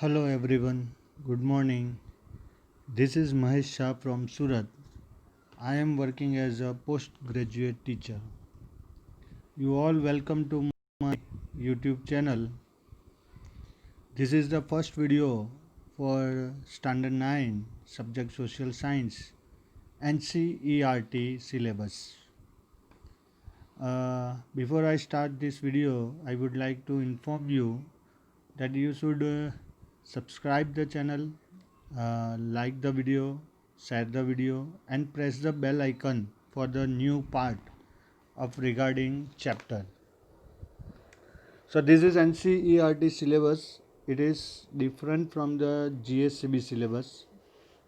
Hello everyone, good morning. This is Mahesh Shah from Surat. I am working as a postgraduate teacher. You all welcome to my YouTube channel. This is the first video for Standard 9 Subject Social Science NCERT syllabus. Before I start this video, I would like to inform you that you should subscribe the channel, like the video, share the video and press the bell icon for the new part of regarding chapter. So this is NCERT syllabus. It is different from the GSCB syllabus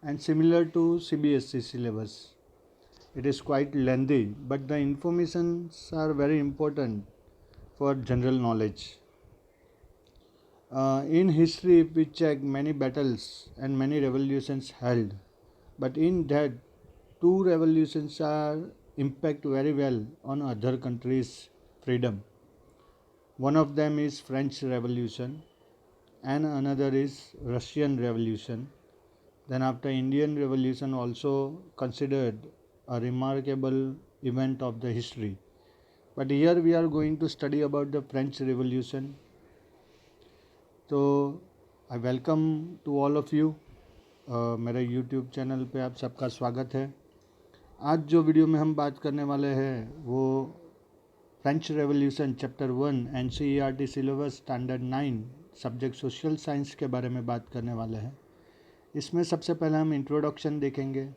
and similar to CBSE syllabus. It is quite lengthy, but the informations are very important for general knowledge. In history, if we check, many battles and many revolutions held, but in that, two revolutions are impact very well on other countries' freedom. One of them is French Revolution, and another is Russian Revolution. Then after Indian Revolution, also considered a remarkable event of the history. But here we are going to study about the French Revolution. तो I welcome to all of you, मेरे YouTube channel पे आप सबका स्वागत है। आज जो video में हम बात करने वाले हैं वो French revolution chapter 1 NCERT syllabus standard 9 subject social science के बारे में बात करने वाले हैं। इसमें सबसे पहले हम इंट्रोडक्शन देखेंगे,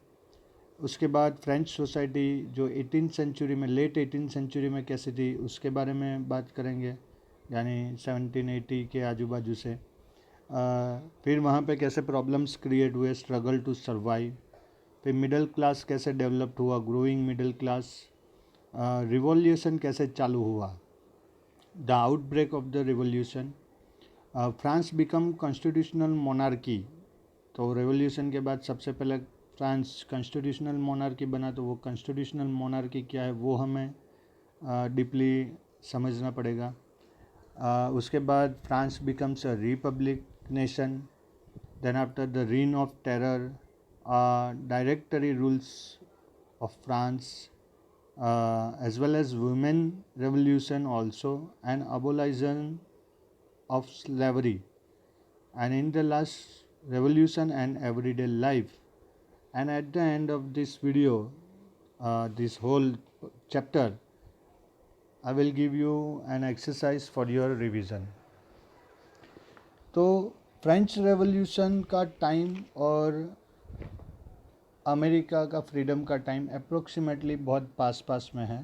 उसके बाद फ्रेंच सोसाइटी जो 18th सेंचुरी में, लेट 18th सेंचुरी में कैसी थी उसके बारे में बात करेंगे, यानी 1780 के आजू बाजू से। फिर वहाँ पे कैसे प्रॉब्लम्स क्रिएट हुए, स्ट्रगल टू सर्वाइव। फिर मिडिल क्लास कैसे डेवलप्ड हुआ, ग्रोइंग मिडिल क्लास। रिवॉल्यूशन कैसे चालू हुआ, the outbreak of the revolution. France become constitutional monarchy. तो रिवॉल्यूशन के बाद सबसे पहले फ्रांस कॉन्स्टिट्यूशनल मोनार्की बना, तो वो कॉन्स्टिट्यूशनल मोनार्की क्या है वो हमें डीपली समझना पड़ेगा। उसके बाद France becomes a republic nation. Then after the reign of terror, directory rules of France, as well as women revolution also, and abolition of slavery, and in the last revolution and everyday life. And at the end of this video, this whole chapter, I will give you an exercise for your revision. तो French revolution का time और America का freedom का time approximately बहुत पास में है।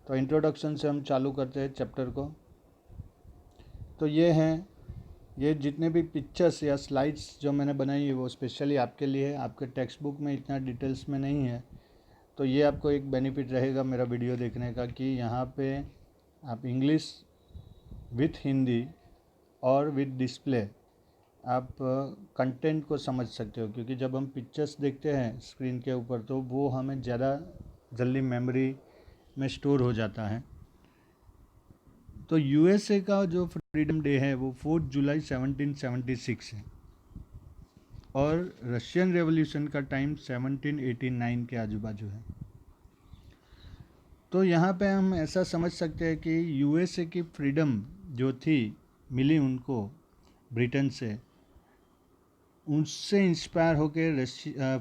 तो introduction से हम चालू करते हैं चैप्टर को। तो ये जितने भी पिक्चर्स या स्लाइड्स जो मैंने बनाई है वो स्पेशली आपके लिए है, आपके टेक्स्ट बुक में इतना डिटेल्स में नहीं है। तो ये आपको एक बेनिफिट रहेगा मेरा वीडियो देखने का कि यहाँ पे आप इंग्लिश विथ हिंदी और विथ डिस्प्ले आप कंटेंट को समझ सकते हो, क्योंकि जब हम पिक्चर्स देखते हैं स्क्रीन के ऊपर तो वो हमें ज़्यादा जल्दी मेमोरी में स्टोर हो जाता है। तो यूएसए का जो फ्रीडम डे है वो 4 जुलाई 1776 है और रशियन रेवोल्यूशन का टाइम 1789 के आजू बाजू है। तो यहाँ पे हम ऐसा समझ सकते हैं कि यूएसए की फ्रीडम जो थी मिली उनको ब्रिटेन से, उससे इंस्पायर होकर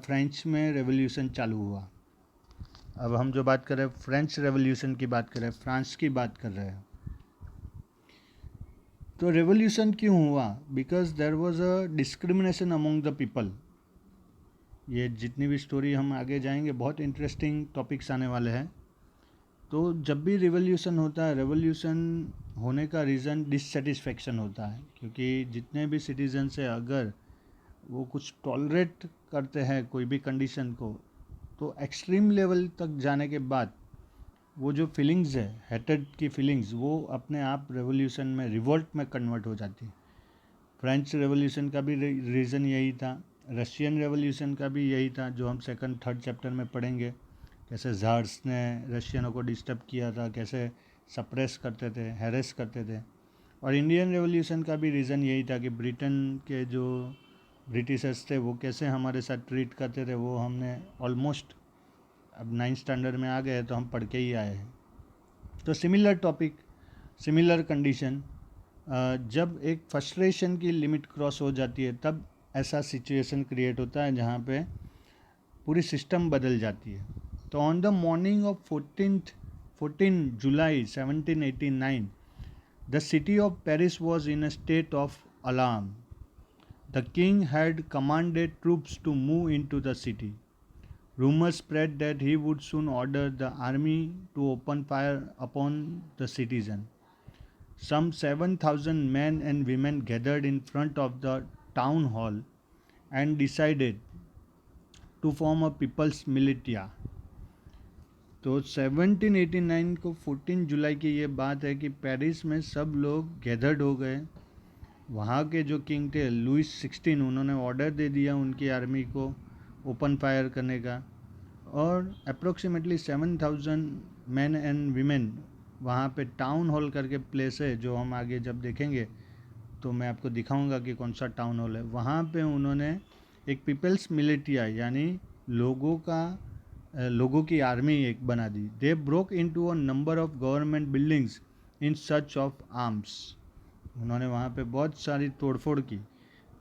फ्रेंच में रेवोल्यूशन चालू हुआ। अब हम जो बात कर रहे हैं फ्रेंच रेवोल्यूशन की बात कर रहे हैं, फ्रांस की बात कर रहे हैं। तो रेवोल्यूशन क्यों हुआ? Because there was a discrimination among the people. ये जितनी भी स्टोरी हम आगे जाएंगे बहुत इंटरेस्टिंग टॉपिक्स आने वाले हैं। तो जब भी रिवोल्यूशन होता है, रेवोल्यूशन होने का रीज़न डिससेटिस्फेक्शन होता है, क्योंकि जितने भी सिटीजन्स हैं अगर वो कुछ टॉलरेट करते हैं कोई भी कंडीशन को, तो एक्सट्रीम लेवल तक जाने के बाद वो जो फीलिंग्स है, हेटेड की फीलिंग्स, वो अपने आप रेवोल्यूशन में, रिवोल्ट में कन्वर्ट हो जाती है। फ्रेंच रेवोल्यूशन का भी रीज़न यही था, रशियन रेवोल्यूशन का भी यही था, जो हम सेकंड थर्ड चैप्टर में पढ़ेंगे। कैसे ज़ार्स ने रशियनों को डिस्टर्ब किया था, कैसे सप्रेस करते थे, हैरेस करते थे। और इंडियन रेवोल्यूशन का भी रीज़न यही था कि ब्रिटेन के जो ब्रिटिशर्स थे वो कैसे हमारे साथ ट्रीट करते थे, वो हमने ऑलमोस्ट अब 9th स्टैंडर्ड में आ गए तो हम पढ़ के ही आए हैं। तो सिमिलर टॉपिक, सिमिलर कंडीशन, जब एक फ्रस्ट्रेशन की लिमिट क्रॉस हो जाती है तब ऐसा सिचुएशन क्रिएट होता है जहाँ पे पूरी सिस्टम बदल जाती है। तो on the morning of 14 July 1789 the city of Paris was in a state of alarm. The king had commanded troops to move into the city. Rumors spread that he would soon order the army to open fire upon the citizen. Some 7,000 men and women gathered in front of the town hall and decided to form a people's militia. तो 1789 को 14 जुलाई की ये बात है कि Paris में सब लोग गैदर्ड हो गए। वहाँ के जो किंग थे लुइस 16, उन्होंने ऑर्डर दे दिया उनकी आर्मी को ओपन फायर करने का, और अप्रोक्सीमेटली 7,000 मैन एंड वीमेन वहाँ पे टाउन हॉल करके प्लेस है, जो हम आगे जब देखेंगे तो मैं आपको दिखाऊंगा कि कौन सा टाउन हॉल है। वहाँ पे उन्होंने एक पीपल्स मिलिटिया यानी लोगों की आर्मी एक बना दी। They broke into a number of government buildings in search of arms. उन्होंने वहाँ पे बहुत सारी तोड़फोड़ की।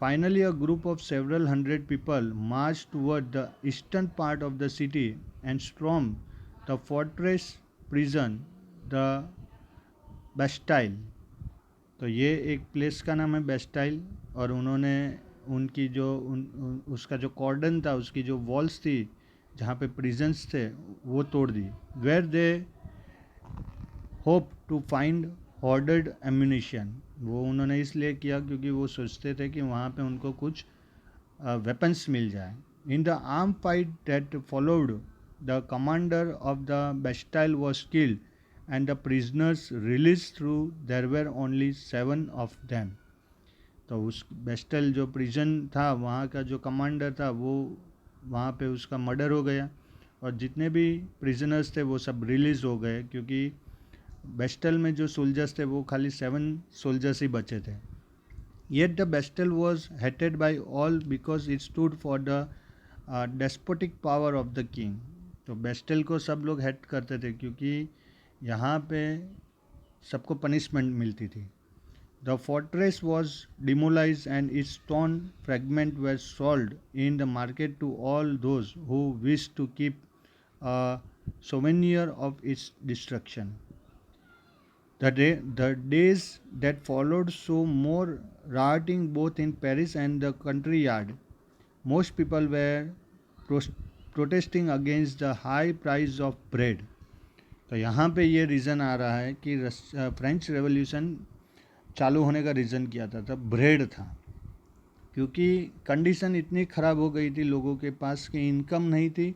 Finally a group of several hundred people march toward the eastern part of the city and storm the fortress prison the Bastille. तो ये एक प्लेस का नाम है बेस्टाइल, और उन्होंने उनकी जो उसका जो कॉर्डन था, उसकी जो वॉल्स थी जहाँ पे प्रिजन्स थे, वो तोड़ दी। Where they hope to find hoarded ammunition. वो उन्होंने इसलिए किया क्योंकि वो सोचते थे कि वहाँ पे उनको कुछ वेपन्स मिल जाए। In the arm fight that followed the commander of the Bastille was killed and the prisoners release through there were only 7 of them. तो उस बेस्टाइल जो प्रिजन था, वहाँ का जो कमांडर था, वो वहाँ पे उसका मर्डर हो गया, और जितने भी प्रिजनर्स थे वो सब रिलीज़ हो गए, क्योंकि बेस्टल में जो सोल्जर्स थे वो खाली 7 सोल्जर्स ही बचे थे। Yet the Bastille was hated by all because it stood for the despotic power of the king. तो बेस्टल को सब लोग हेट करते थे क्योंकि यहाँ पे सबको पनिशमेंट मिलती थी। The fortress was demolished and its stone fragments were sold in the market to all those who wished to keep a souvenir of its destruction. The days that followed saw more rioting both in Paris and the country yard. Most people were protesting against the high price of bread. तो यहाँ पे ये reason आ रहा है कि French revolution चालू होने का रीज़न क्या था, तब ब्रेड था, क्योंकि कंडीशन इतनी ख़राब हो गई थी, लोगों के पास की इनकम नहीं थी,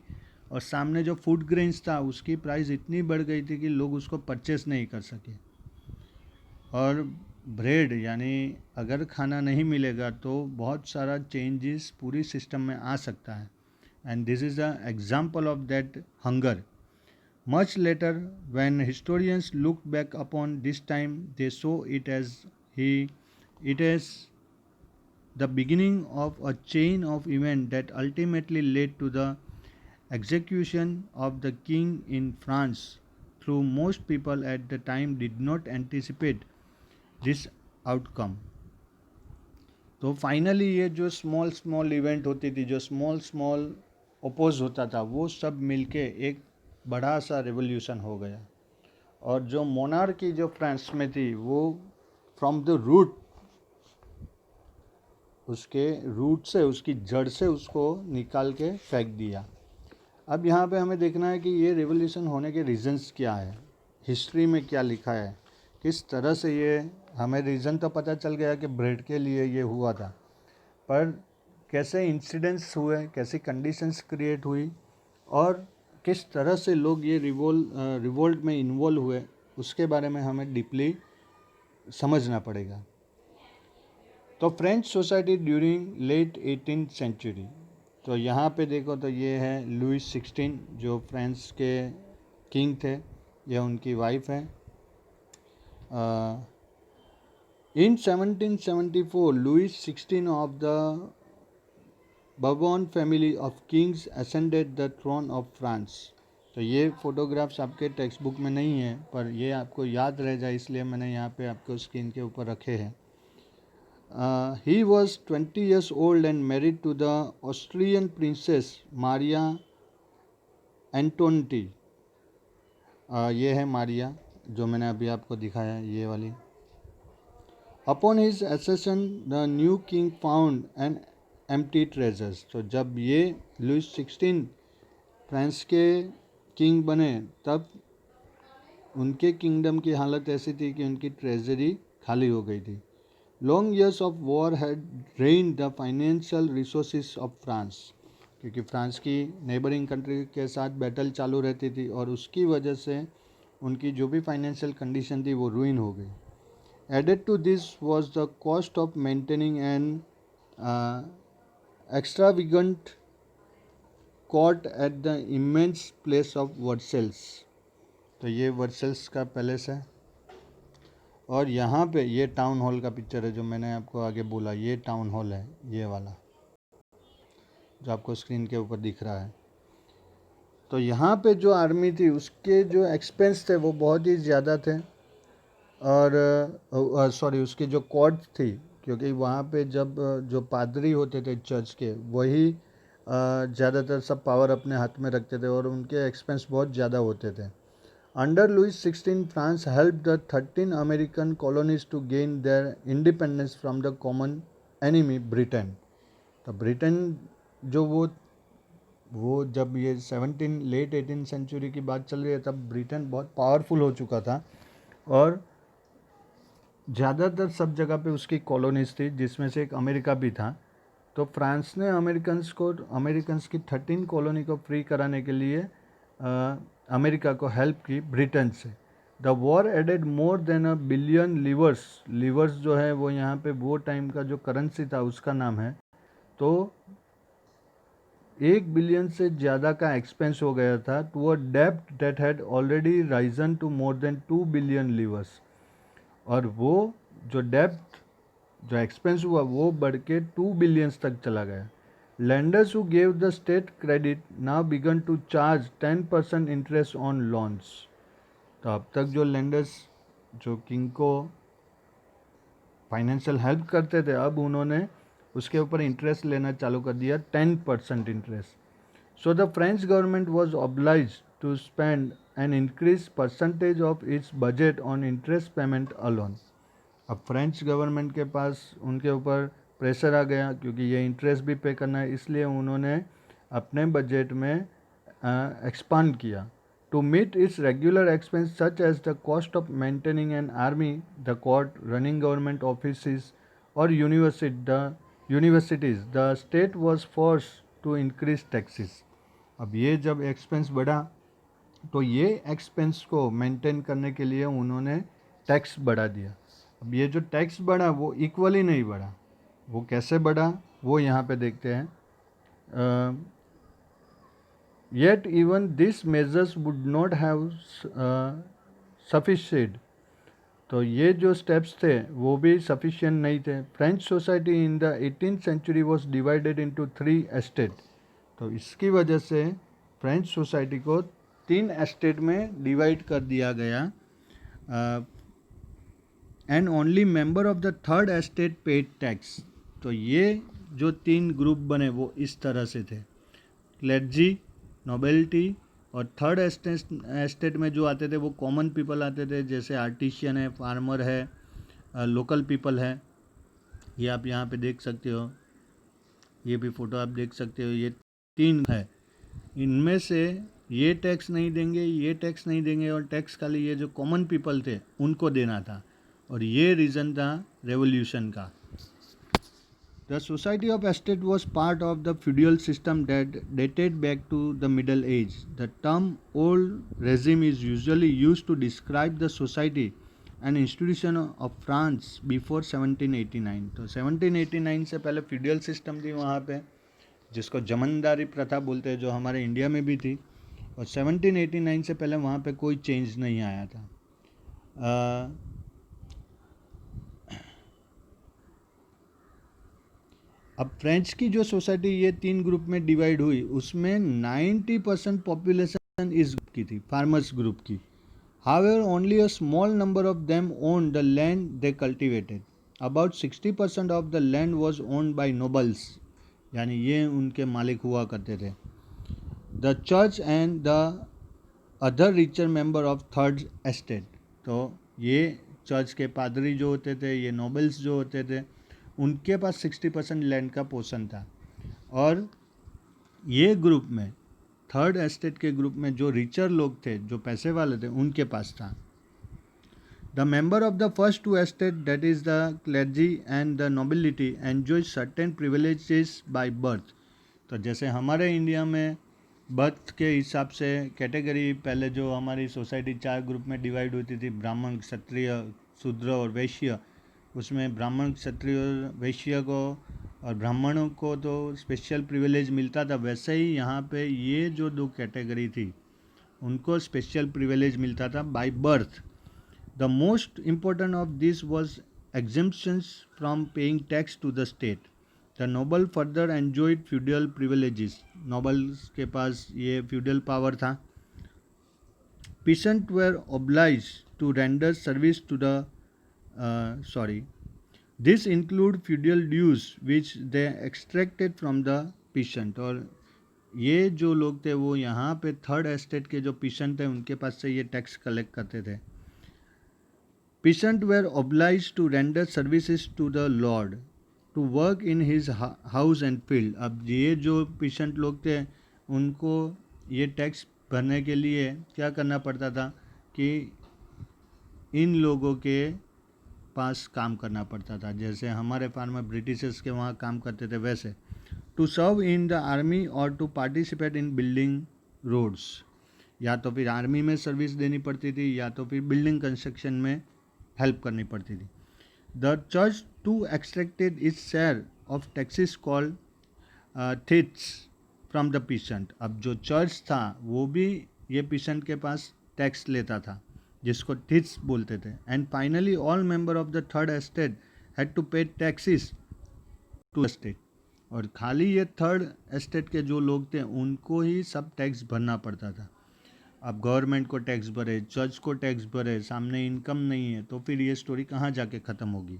और सामने जो फूड ग्रेन्स था उसकी प्राइस इतनी बढ़ गई थी कि लोग उसको परचेस नहीं कर सके। और ब्रेड यानी अगर खाना नहीं मिलेगा तो बहुत सारा चेंजेस पूरी सिस्टम में आ सकता है, and this is a example of that hunger. Much later, when historians looked back upon this time, they saw it as the beginning of a chain of events that ultimately led to the execution of the king in France. Though most people at the time did not anticipate this outcome. तो finally ये जो small event होती थी, जो small oppose होता था, वो सब मिलके एक बड़ा सा रिवोल्यूशन हो गया, और जो मोनार्की जो फ्रांस में थी वो फ्रॉम द रूट, उसके रूट से, उसकी जड़ से उसको निकाल के फेंक दिया। अब यहाँ पे हमें देखना है कि ये रिवोल्यूशन होने के रीजंस क्या है, हिस्ट्री में क्या लिखा है, किस तरह से ये, हमें रीज़न तो पता चल गया कि ब्रेड के लिए ये हुआ था, पर कैसे इंसिडेंट्स हुए, कैसी कंडीशंस क्रिएट हुई, और किस तरह से लोग ये रिवोल्ट में इन्वॉल्व हुए, उसके बारे में हमें डीपली समझना पड़ेगा। तो French society during late 18th century, तो यहाँ पे देखो तो ये है लुइस 16 जो फ्रांस के किंग थे, ये उनकी वाइफ है। In 1774, Louis XVI of the Bourbon family of kings ascended the throne of France. तो ये फोटोग्राफ्स आपके टेक्स्ट बुक में नहीं है, पर ये आपको याद रह जाए इसलिए मैंने यहाँ पे आपको स्क्रीन के ऊपर रखे हैं. He was 20 years old and married to the Austrian princess Maria Antoinette. ये है मारिया जो मैंने अभी आपको दिखाया है, ये वाली. Upon his accession, the new king found an empty treasures. तो जब ये लुइस 16 फ्रांस के किंग बने तब उनके किंगडम की हालत ऐसी थी कि उनकी ट्रेजरी खाली हो गई थी. Long years of war had drained the financial resources of France, क्योंकि फ्रांस की नेबरिंग कंट्री के साथ बैटल चालू रहती थी और उसकी वजह से उनकी जो भी फाइनेंशियल कंडीशन थी वो रुइन हो गई. Added to this was the cost of maintaining an extravagant court at the immense place of Versailles. तो ये वर्सेल्स का पैलेस है और यहाँ पे ये टाउन हॉल का पिक्चर है जो मैंने आपको आगे बोला. ये टाउन हॉल है, ये वाला जो आपको स्क्रीन के ऊपर दिख रहा है. तो यहाँ पे जो आर्मी थी उसके जो एक्सपेंस थे वो बहुत ही ज़्यादा थे और उसकी जो कोर्ट थी, क्योंकि वहाँ पे जब जो पादरी होते थे चर्च के वही ज़्यादातर सब पावर अपने हाथ में रखते थे और उनके एक्सपेंस बहुत ज़्यादा होते थे. Under Louis 16 France help the 13 American colonies to gain their independence from the common enemy Britain. तो ब्रिटेन जो वो जब ये लेट 18 सेंचुरी की बात चल रही है तब ब्रिटेन बहुत पावरफुल हो चुका था और ज़्यादातर सब जगह पे उसकी कॉलोनीज थी जिसमें से एक अमेरिका भी था. तो फ्रांस ने अमेरिकन्स की 13 कॉलोनी को फ्री कराने के लिए अमेरिका को हेल्प की ब्रिटेन से. The war added more than $1 billion livres जो है वो यहाँ पे वो टाइम का जो करेंसी था उसका नाम है. तो 1 बिलियन से ज़्यादा का एक्सपेंस हो गया था टू अ डेब्ट that had already risen to more than 2 billion livres. और वो जो डेब्ट जो एक्सपेंस हुआ वो बढ़ के 2 बिलियंस तक चला गया. Lenders who gave the state credit now began to charge 10% interest on loans. तो अब तक जो लैंडर्स जो किंग को फाइनेंशियल हेल्प करते थे अब उन्होंने उसके ऊपर इंटरेस्ट लेना चालू कर दिया, 10% interest. So the French government was oblige to spend an increase percentage of its budget on interest payment alone. अब फ्रेंच गवर्नमेंट के पास उनके ऊपर प्रेशर आ गया क्योंकि ये इंटरेस्ट भी पे करना है, इसलिए उन्होंने अपने बजट में एक्सपांड किया. To meet its regular expense such as the cost of maintaining an army, the court, running government office और universities, the state was force to increase taxes. अब ये जब एक्सपेंस बढ़ा तो ये एक्सपेंस को मेंटेन करने के लिए उन्होंने टैक्स बढ़ा दिया. अब ये जो टैक्स बढ़ा वो इक्वली नहीं बढ़ा. वो कैसे बढ़ा वो यहाँ पे देखते हैं. Yet even this measures would not have sufficient. तो ये जो स्टेप्स थे वो भी सफिशिएंट नहीं थे. French society in the 18th century was divided into 3 estate. तो इसकी वजह से फ्रेंच सोसाइटी को 3 एस्टेट में डिवाइड कर दिया गया and only member of the third estate paid tax. तो ये जो 3 ग्रुप बने वो इस तरह से थे. क्लेर्जी, नोबेलिटी और थर्ड एस्टेट में जो आते थे वो कॉमन पीपल आते थे, जैसे आर्टिशियन है, फार्मर है, लोकल पीपल है. ये आप यहाँ पे देख सकते हो, ये भी फ़ोटो आप देख सकते हो. ये 3 है, इनमें से ये टैक्स नहीं देंगे, ये टैक्स नहीं देंगे और टैक्स खाली ये जो कॉमन पीपल थे उनको देना था. और ये रीज़न था रेवोल्यूशन का. The Society of Estate was part of the feudal system that dated back to the Middle Age. The term old regime is usually used to describe the society and institution of France before 1789. तो 1789 से पहले feudal system थी वहाँ पे, जिसको जमींदारी प्रथा बोलते हैं, जो हमारे इंडिया में भी थी. और 1789 से पहले वहाँ पे कोई चेंज नहीं आया था. अब फ्रेंच की जो सोसाइटी ये 3 ग्रुप में डिवाइड हुई, उसमें 90% पॉपुलेशन इस ग्रुप की थी, फार्मर्स ग्रुप की. However, only a small number of them owned the land they cultivated. About 60% of the land was owned by nobles. यानी ये उनके मालिक हुआ करते थे. The church and the other richer member of third estate. तो ये चर्च के पादरी जो होते थे, ये नोबल्स जो होते थे, उनके पास 60% लैंड का पोर्शन था. और ये ग्रुप में, थर्ड एस्टेट के ग्रुप में जो रिचर लोग थे, जो पैसे वाले थे, उनके पास था. The member of the first two estate, that is the clergy and the nobility, enjoy certain privileges by birth. तो जैसे हमारे इंडिया में बर्थ के हिसाब से कैटेगरी, पहले जो हमारी सोसाइटी 4 ग्रुप में डिवाइड होती थी, ब्राह्मण, क्षत्रिय, शूद्र और वैश्य, उसमें ब्राह्मण, क्षत्रिय और वैश्य को और ब्राह्मणों को तो स्पेशल प्रिविलेज मिलता था, वैसे ही यहाँ पे ये जो 2 कैटेगरी थी उनको स्पेशल प्रिविलेज मिलता था by birth. The most important of this was exemptions from paying tax to the state. The noble further enjoyed feudal privileges. Nobles के पास ये feudal power था. Peasants were obliged to render service to the This include feudal dues which they extracted from the peasant. और ये जो लोग थे वो यहाँ पे थर्ड एस्टेट के जो peasant थे उनके पास से ये टैक्स कलेक्ट करते थे. Peasants were obliged to render services to the Lord, to work in his house and field. अब ये जो peasant लोग थे उनको ये टैक्स भरने के लिए क्या करना पड़ता था कि इन लोगों के पास काम करना पड़ता था. जैसे हमारे फार्मर ब्रिटिशर्स के वहाँ काम करते थे, वैसे to serve in the army और to participate in building roads. या तो फिर आर्मी में सर्विस देनी पड़ती थी या तो फिर बिल्डिंग कंस्ट्रक्शन में हेल्प करनी पड़ती थी. The church too extracted its share of taxes called tithes from the peasant. अब जो चर्च था वो भी ये पीसेंट के पास टैक्स लेता था, जिसको थिट्स बोलते थे. And finally all member of the third estate had to pay taxes to state. और खाली ये थर्ड एस्टेट के जो लोग थे उनको ही सब टैक्स भरना पड़ता था. अब गवर्नमेंट को टैक्स भरे, चर्च को टैक्स भरे, सामने इनकम नहीं है, तो फिर ये स्टोरी कहाँ जाके ख़त्म होगी.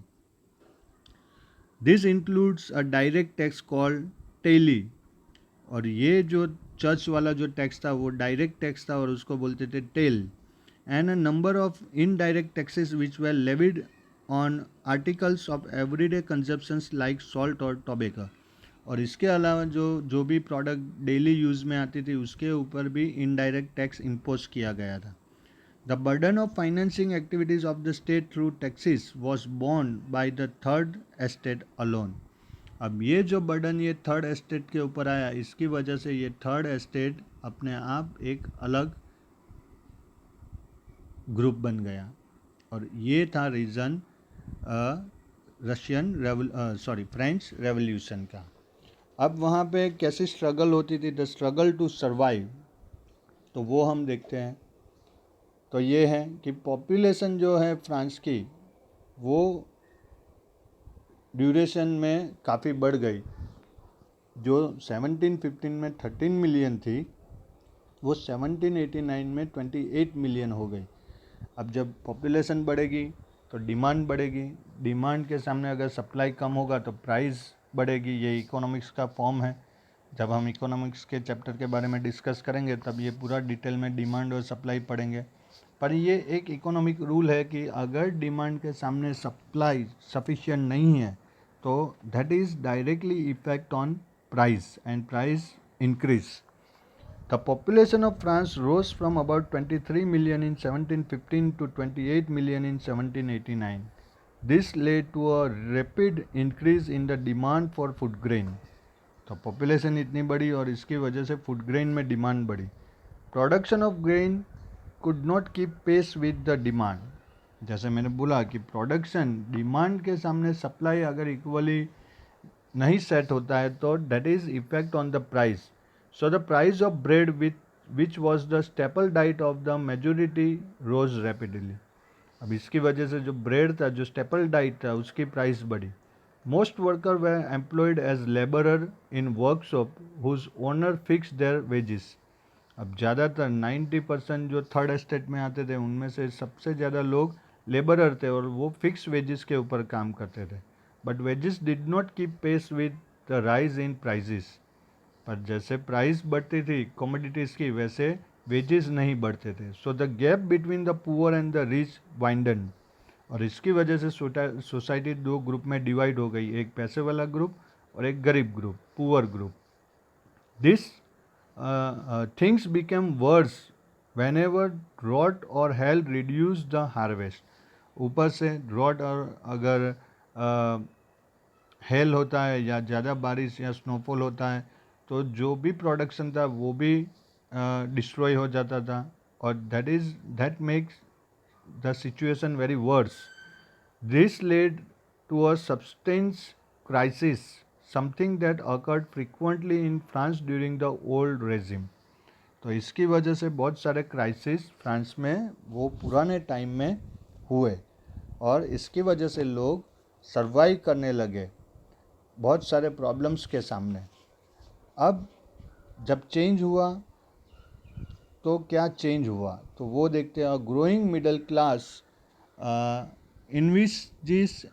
This includes a direct tax called taille. और ये जो चर्च वाला जो टैक्स था वो डायरेक्ट टैक्स था और उसको बोलते थे taille. And a number of indirect taxes which were levied on articles of everyday consumptions like salt और टोबैको. और इसके अलावा जो भी प्रोडक्ट डेली यूज़ में आती थी उसके ऊपर भी इनडायरेक्ट टैक्स इम्पोज किया गया था. The burden of financing activities of the state through taxes was borne by the third estate alone. अब ये जो बर्डन ये थर्ड एस्टेट के ऊपर आया, इसकी वजह से ये थर्ड एस्टेट अपने आप एक अलग ग्रुप बन गया. और ये था रीज़न फ्रेंच रेवोल्यूशन का. अब वहाँ पे कैसी स्ट्रगल होती थी, द स्ट्रगल टू सर्वाइव, तो वो हम देखते हैं. तो ये है कि पॉपुलेशन जो है फ्रांस की वो ड्यूरेशन में काफ़ी बढ़ गई. जो 1715 में 13 मिलियन थी वो 1789 में 28 मिलियन हो गई. अब जब पॉपुलेशन बढ़ेगी तो डिमांड बढ़ेगी, डिमांड के सामने अगर सप्लाई कम होगा तो प्राइस बढ़ेगी. ये इकोनॉमिक्स का फॉर्म है. जब हम इकोनॉमिक्स के चैप्टर के बारे में डिस्कस करेंगे तब ये पूरा डिटेल में डिमांड और सप्लाई पढ़ेंगे. पर ये एक इकोनॉमिक रूल है कि अगर डिमांड के सामने सप्लाई सफिशिएंट नहीं है तो that is directly effect on price and price increase. The population of France rose from about 23 million in 1715 to 28 million in 1789. This led to a rapid increase in the demand for food grain. तो population इतनी बढ़ी और इसकी वजह से food grain में demand बढ़ी. Production of grain could not keep pace with the demand. जैसे मैंने बोला कि प्रोडक्शन डिमांड के सामने सप्लाई अगर इक्वली नहीं सेट होता है तो that is effect on the price. So the price of bread, which was the staple diet of the majority, rose rapidly. अब इसकी वजह से जो ब्रेड था, जो स्टेपल डाइट था, उसकी प्राइस बढ़ी. Most workers were employed as laborer in workshop whose owner fixed their wages. अब ज़्यादातर 90% जो थर्ड एस्टेट में आते थे उनमें से सबसे ज़्यादा लोग लेबरर थे और वो फिक्स वेजेस के ऊपर काम करते थे. But wages did not keep pace with the rise in prices. पर जैसे प्राइस बढ़ती थी कमोडिटीज़ की वैसे वेजेस नहीं बढ़ते थे. So the gap between the poor and the rich वाइंडन. और इसकी वजह से सोसाइटी दो ग्रुप में डिवाइड हो गई, एक पैसे वाला ग्रुप और एक गरीब group, poor group. This things became worse whenever drought और हेल रिड्यूस द हार्वेस्ट. ऊपर से ड्रॉट और अगर हेल होता है या ज़्यादा बारिश या स्नोफॉल होता है तो जो भी प्रोडक्शन था वो भी डिस्ट्रॉय हो जाता था. और that makes the situation very worse. This led to a substance crisis, something that occurred frequently in France during the old regime. तो इसकी वजह से बहुत सारे क्राइसिस फ्रांस में वो पुराने टाइम में हुए और इसकी वजह से लोग सर्वाइव करने लगे बहुत सारे प्रॉब्लम्स के सामने. अब जब चेंज हुआ तो क्या चेंज हुआ तो वो देखते हैं. Growing middle class envisages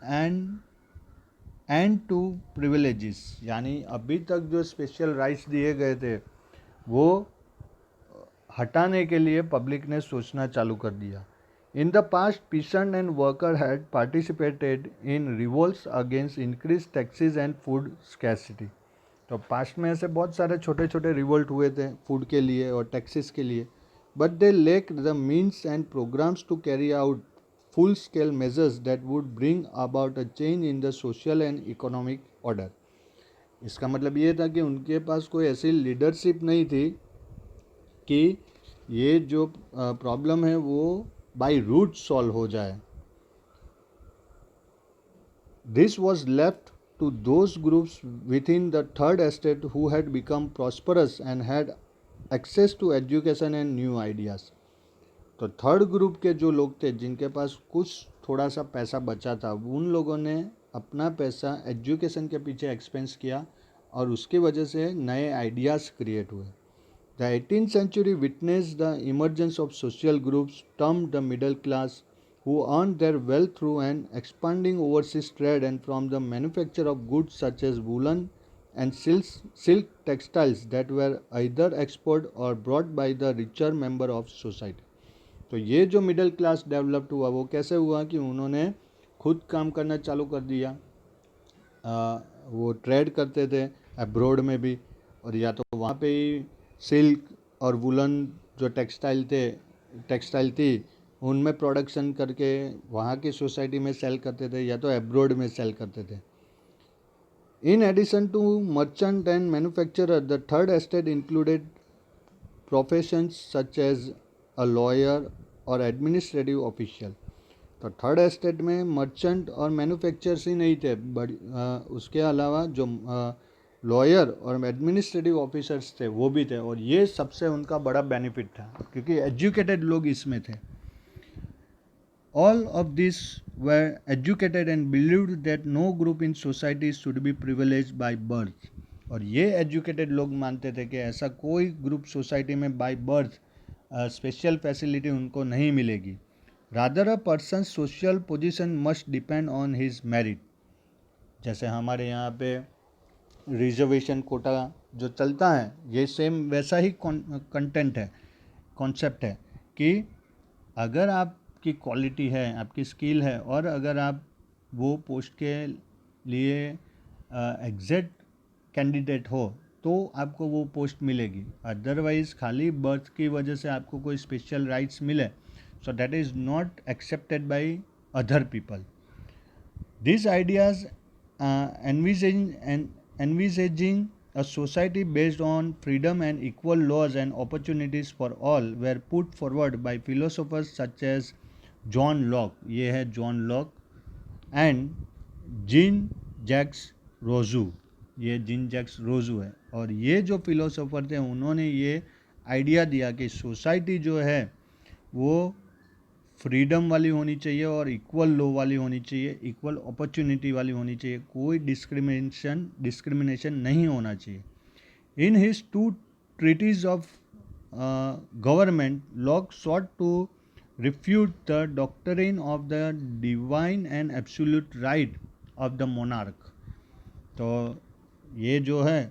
end to privileges. यानी अभी तक जो स्पेशल राइट्स दिए गए थे वो हटाने के लिए पब्लिक ने सोचना चालू कर दिया. In the past pheasant and worker had participated in revolts against increase taxes and food scarcity. तो पास्ट में ऐसे बहुत सारे छोटे छोटे रिवोल्ट हुए थे फूड के लिए और टैक्सेस के लिए. But they lack the means and programmes to carry out full scale measures that would bring about a change in the social and economic order. इसका मतलब ये था कि उनके पास कोई ऐसी लीडरशिप नहीं थी कि ये जो प्रॉब्लम है वो बाय रूट सॉल्व हो जाए. This was left to those groups within the third estate who had become prosperous and had access to education and new ideas. तो थर्ड ग्रुप के जो लोग थे जिनके पास कुछ थोड़ा सा पैसा बचा था उन लोगों ने अपना पैसा एजुकेशन के पीछे एक्सपेंस किया और उसकी वजह से नए आइडियाज़ क्रिएट हुए. The 18th century witnessed the emergence of social groups termed the middle class who earned their wealth through an expanding overseas trade and from the manufacture of goods such as woolen and silk textiles that were either exported or brought by the richer member of society. तो ये जो middle class developed हुआ वो कैसे हुआ कि उन्होंने खुद काम करना चालू कर दिया. वो ट्रेड करते थे अब्रॉड में भी और या तो वहाँ पे ही सिल्क और वुलन जो टेक्सटाइल थी उनमें प्रोडक्शन करके वहाँ की सोसाइटी में सेल करते थे या तो एब्रॉड में सेल करते थे. In addition to merchant and manufacturer the third estate included professions such as a lawyer और एडमिनिस्ट्रेटिव ऑफिशियल. तो थर्ड एस्टेट में मर्चेंट और मैन्युफैक्चरर्स ही नहीं थे उसके अलावा जो लॉयर और एडमिनिस्ट्रेटिव ऑफिसर्स थे वो भी थे और ये सबसे उनका बड़ा बेनिफिट था क्योंकि एजुकेटेड लोग इसमें थे. All of these were educated and believed that no group in society should be privileged by birth. और ये एजुकेटेड लोग मानते थे कि ऐसा कोई ग्रुप सोसाइटी में बाय बर्थ स्पेशल फैसिलिटी उनको नहीं मिलेगी. Rather a person social position must depend on his merit. जैसे हमारे यहाँ पे रिजर्वेशन कोटा जो चलता है ये सेम वैसा ही कंटेंट है, कॉन्सेप्ट है कि अगर आपकी क्वालिटी है, आपकी स्किल है और अगर आप वो पोस्ट के लिए एग्जैक्ट कैंडिडेट हो तो आपको वो पोस्ट मिलेगी. अदरवाइज़ खाली बर्थ की वजह से आपको कोई स्पेशल राइट्स मिले so that is not accepted by other people. These ideas envisaging a society based on freedom and equal laws and opportunities for all were put forward by philosophers such as John Locke. ये है John Locke and Jean Jacques Rousseau. ये Jean Jacques रोजू है और ये जो philosopher थे उन्होंने ये आइडिया दिया कि सोसाइटी जो है वो फ्रीडम वाली होनी चाहिए और इक्वल लॉ वाली होनी चाहिए, इक्वल अपॉर्चुनिटी वाली होनी चाहिए, कोई डिस्क्रिमिनेशन नहीं होना चाहिए. In his two treaties of government, Locke sought to refute the doctrine of the divine and absolute right of the monarch. तो ये जो है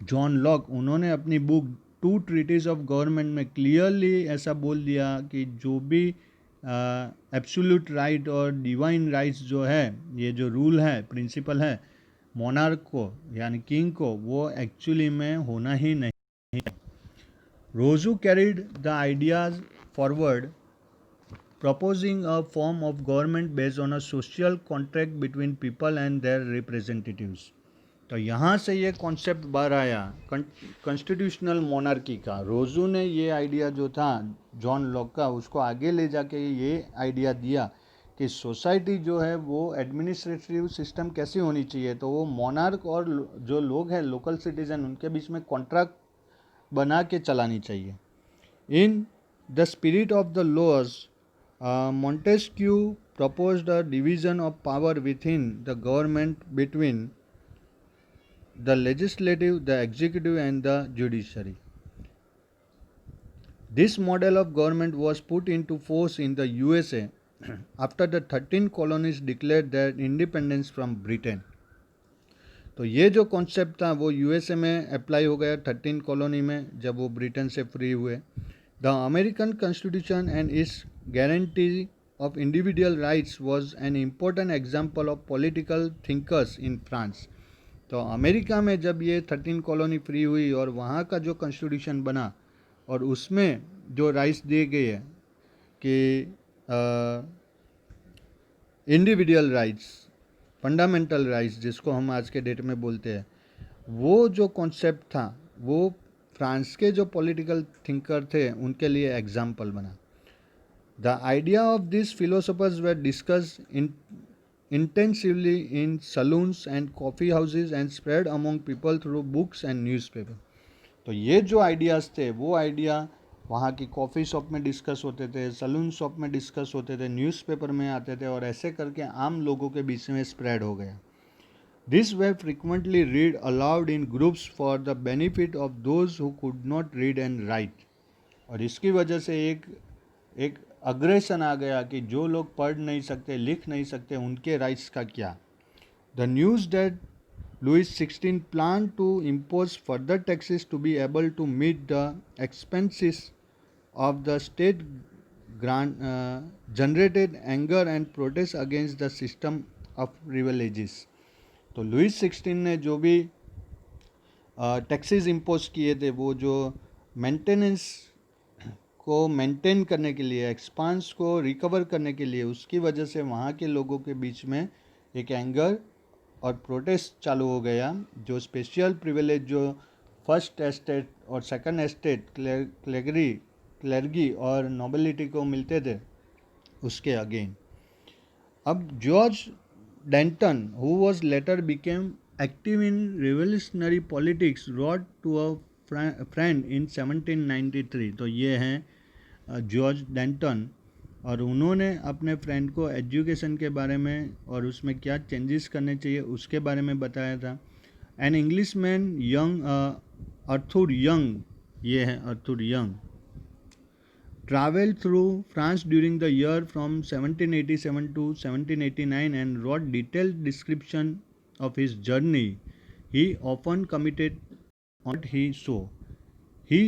जॉन लॉक, उन्होंने अपनी book two treatises of government में क्लियरली ऐसा बोल दिया कि जो भी एब्सोल्यूट राइट और डिवाइन राइट्स जो है, ये जो रूल है, प्रिंसिपल है मोनार्क को यानी किंग को, वो एक्चुअली में होना ही नहीं. Rousseau carried the ideas forward, proposing a form of government based on a social contract between people and their representatives. तो यहाँ से ये कॉन्सेप्ट बाहर आया कॉन्स्टिट्यूशनल मोनार्की का. रोजू ने ये आइडिया जो था जॉन लॉक का, उसको आगे ले जाके ये आइडिया दिया कि सोसाइटी जो है वो एडमिनिस्ट्रेटिव सिस्टम कैसी होनी चाहिए. तो वो मोनार्क और जो लोग हैं लोकल सिटीजन, उनके बीच में कॉन्ट्रैक्ट बना के चलानी चाहिए. In the spirit of the laws, Montesquieu proposed a division of power within the government between the legislative, the executive, and the judiciary. This model of government was put into force in the USA after the 13 colonies declared their independence from Britain. तो ये जो concept था वो USA में apply हो गया 13 colony में, जब वो ब्रिटेन से फ्री हुए. The American constitution and it's guarantee of individual rights was an important example of political thinkers in France. तो अमेरिका में जब ये 13 कॉलोनी फ्री हुई और वहाँ का जो कॉन्स्टिट्यूशन बना और उसमें जो राइट्स दिए गए हैं कि इंडिविजुअल राइट्स, फंडामेंटल राइट्स जिसको हम आज के डेट में बोलते हैं, वो जो कॉन्सेप्ट था वो फ्रांस के जो पॉलिटिकल थिंकर थे उनके लिए एग्जाम्पल बना. The idea of these philosophers were discussed intensively in saloons and coffee houses and spread among people through books and newspaper. तो ये जो आइडियाज़ थे वो आइडिया वहाँ की कॉफ़ी शॉप में डिस्कस होते थे, सलून शॉप में डिस्कस होते थे, न्यूज़पेपर में आते थे और ऐसे करके आम लोगों के बीच में स्प्रेड हो गया. These were frequently read aloud in groups for the benefit of those who could not read and write. और इसकी वजह से एक अग्रेशन आ गया कि जो लोग पढ़ नहीं सकते, लिख नहीं सकते, उनके राइट्स का क्या. The news that Louis XVI planned to impose further taxes to be able to meet the expenses of the state grant generated anger and protest against the system of privileges. तो Louis 16 ने जो भी taxes impose किए थे, वो जो maintenance को maintain करने के लिए, एक्सपांस को रिकवर करने के लिए, उसकी वजह से वहाँ के लोगों के बीच में एक एंगर और प्रोटेस्ट चालू हो गया. जो स्पेशल प्रिविलेज जो फर्स्ट एस्टेट और सेकंड एस्टेट क्लर्गी और नोबिलिटी को मिलते थे, उसके अगेन. अब George Danton, who was later became active in revolutionary politics, wrote to a friend in 1793. तो ये हैं जॉर्ज डेंटन, और उन्होंने अपने फ्रेंड को एजुकेशन के बारे में और उसमें क्या चेंजेस करने चाहिए उसके बारे में बताया था. An English man young Arthur Young, ये है Arthur Young, traveled through France during the year from 1787 to 1789 and wrote detailed description of his journey. He often committed on what he saw. He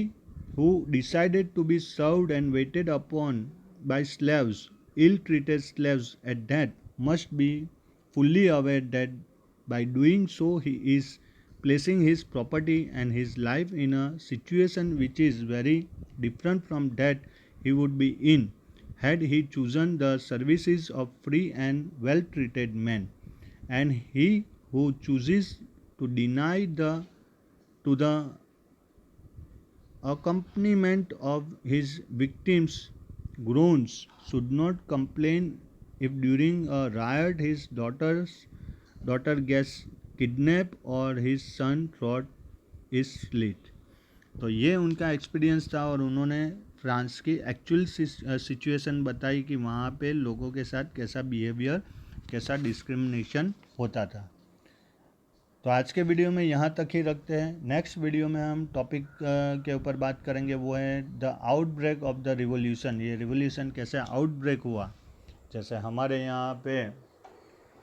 who decided to be served and waited upon by slaves, ill-treated slaves at that, must be fully aware that by doing so he is placing his property and his life in a situation which is very different from that he would be in had he chosen the services of free and well-treated men. And he who chooses to deny to the accompaniment of his victims' groans should not complain if during a riot his daughter gets kidnapped or his son throat is slit. तो ये उनका experience था और उन्होंने France की actual situation बताई कि वहाँ पे लोगों के साथ कैसा बिहेवियर, कैसा डिस्क्रिमिनेशन होता था। तो आज के वीडियो में यहाँ तक ही रखते हैं। नेक्स्ट वीडियो में हम टॉपिक के ऊपर बात करेंगे, वो है the outbreak of the revolution. ये रिवोल्यूशन कैसे आउटब्रेक हुआ। जैसे हमारे यहाँ पे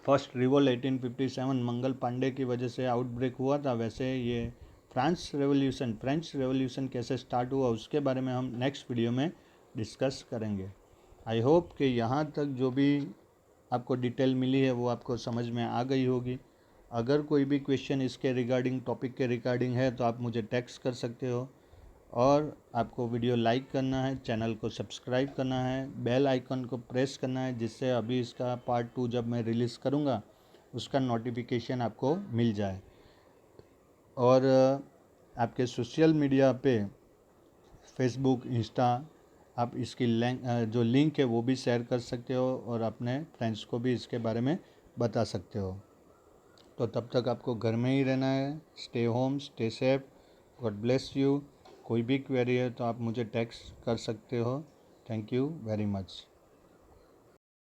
फर्स्ट रिवोल्ट 1857 मंगल पांडे की वजह से आउटब्रेक हुआ था, वैसे ये फ्रेंच रेवोल्यूशन कैसे स्टार्ट हुआ उसके बारे में हम नेक्स्ट वीडियो में डिस्कस करेंगे। आई होप कि यहाँ तक जो भी आपको डिटेल मिली है वो आपको समझ में आ गई होगी। अगर कोई भी क्वेश्चन इसके रिगार्डिंग, टॉपिक के रिगार्डिंग है तो आप मुझे टेक्स्ट कर सकते हो, और आपको वीडियो लाइक करना है, चैनल को सब्सक्राइब करना है, बेल आइकन को प्रेस करना है, जिससे अभी इसका पार्ट 2 जब मैं रिलीज़ करूँगा उसका नोटिफिकेशन आपको मिल जाए। और आपके सोशल मीडिया पे फेसबुक, इंस्टा, आप इसकी जो लिंक है वो भी शेयर कर सकते हो और अपने फ्रेंड्स को भी इसके बारे में बता सकते हो। तो तब तक आपको घर में ही रहना है। Stay home, stay safe, God bless you. कोई भी क्वेरी है तो आप मुझे टेक्स्ट कर सकते हो। Thank you very much.